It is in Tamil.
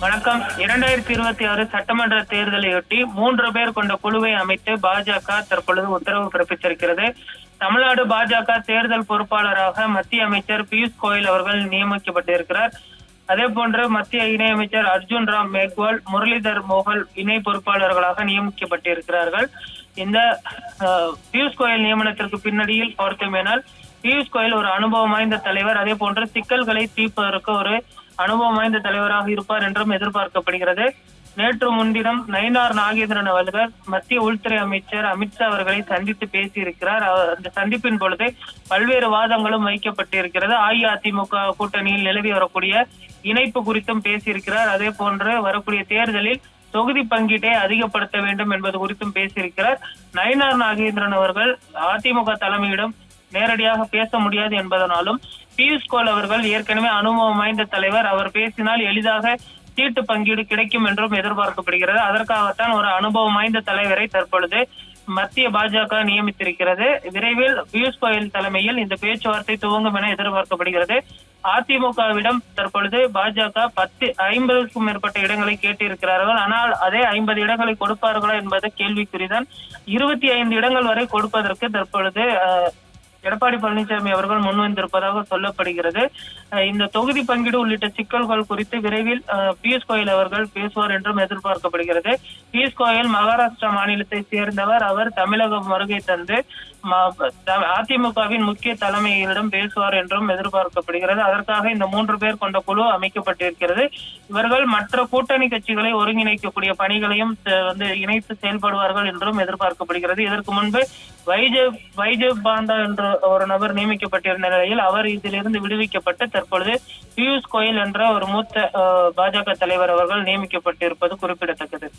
வணக்கம். 2026 சட்டமன்ற தேர்தலையொட்டி 3 பேர் கொண்ட குழுவை அமைத்து பாஜக தற்பொழுது உத்தரவு பிறப்பித்திருக்கிறது. தமிழ்நாடு பாஜக தேர்தல் பொறுப்பாளராக மத்திய அமைச்சர் பியூஷ் கோயல் அவர்கள் நியமிக்கப்பட்டிருக்கிறார். அதே போன்று மத்திய இணையமைச்சர் அர்ஜுன் ராம் மேக்வால், முரளிதர் மோகல் இணை பொறுப்பாளர்களாக நியமிக்கப்பட்டிருக்கிறார்கள். இந்த பியூஷ் கோயல் நியமனத்திற்கு பின்னணியில் பார்த்தோமேனால், பியூஷ் கோயல் ஒரு அனுபவம் வாய்ந்த தலைவர், அதே போன்று சிக்கல்களை தீர்ப்பதற்கு ஒரு அனுபவம் வாய்ந்த தலைவராக இருப்பார் என்றும் எதிர்பார்க்கப்படுகிறது. நேற்று முன்தினம் நயினார் நாகேந்திரன் அவர்கள் மத்திய உள்துறை அமைச்சர் அமித்ஷா அவர்களை சந்தித்து பேசியிருக்கிறார். அந்த சந்திப்பின் பொழுது பல்வேறு வாதங்களும் வைக்கப்பட்டிருக்கிறது. அஇஅதிமுக கூட்டணியில் நிலவி வரக்கூடிய இணைப்பு குறித்தும் பேசியிருக்கிறார். அதே போன்று வரக்கூடிய தேர்தலில் தொகுதி பங்கீட்டை அதிகப்படுத்த வேண்டும் என்பது குறித்தும் பேசியிருக்கிறார். நயினார் நாகேந்திரன் அவர்கள் அதிமுக தலைமையிடம் நேரடியாக பேச முடியாது என்பதனாலும், பியூஷ் கோயல் அவர்கள் ஏற்கனவே அனுபவம் வாய்ந்த தலைவர், அவர் பேசினால் எளிதாக சீட்டு பங்கீடு கிடைக்கும் என்றும் எதிர்பார்க்கப்படுகிறது. அதற்காகத்தான் ஒரு அனுபவம் வாய்ந்த தலைவரை தற்பொழுது மத்திய பாஜக நியமித்திருக்கிறது. விரைவில் பியூஷ் கோயல் தலைமையில் இந்த பேச்சுவார்த்தை துவங்கும் என எதிர்பார்க்கப்படுகிறது. அதிமுகவிடம் தற்பொழுது பாஜக 50க்கும் மேற்பட்ட இடங்களை கேட்டிருக்கிறார்கள். ஆனால் அதே 50 இடங்களை கொடுப்பார்களா என்பது கேள்விக்குறிதான். 25 இடங்கள் வரை கொடுப்பதற்கு தற்பொழுது எடப்பாடி பழனிசாமி அவர்கள் முன்வந்திருப்பதாக சொல்லப்படுகிறது. இந்த தொகுதி பங்கீடு உள்ளிட்ட சிக்கல்கள் குறித்து விரைவில் பியூஷ் கோயல் அவர்கள் பேசுவார் என்றும் எதிர்பார்க்கப்படுகிறது. பியூஷ் கோயல் மகாராஷ்டிரா மாநிலத்தை சேர்ந்தவர். அவர் தமிழகம் வருகை தந்து அதிமுகவின் முக்கிய தலைமையிடம் பேசுவார் என்றும் எதிர்பார்க்கப்படுகிறது. அதற்காக இந்த 3 பேர் கொண்ட குழு அமைக்கப்பட்டிருக்கிறது. இவர்கள் மற்ற கூட்டணி கட்சிகளை ஒருங்கிணைக்கக்கூடிய பணிகளையும் இணைத்து செயல்படுவார்கள் என்றும் எதிர்பார்க்கப்படுகிறது. இதற்கு முன்பு வைஜப் பாண்டா என்ற ஒரு நபர் நியமிக்கப்பட்டிருந்த நிலையில் அவர் இதிலிருந்து விடுவிக்கப்பட்டு தற்பொழுது பியூஷ் கோயல் என்ற ஒரு மூத்த பாஜக தலைவர் அவர்கள் நியமிக்கப்பட்டிருப்பது குறிப்பிடத்தக்கது.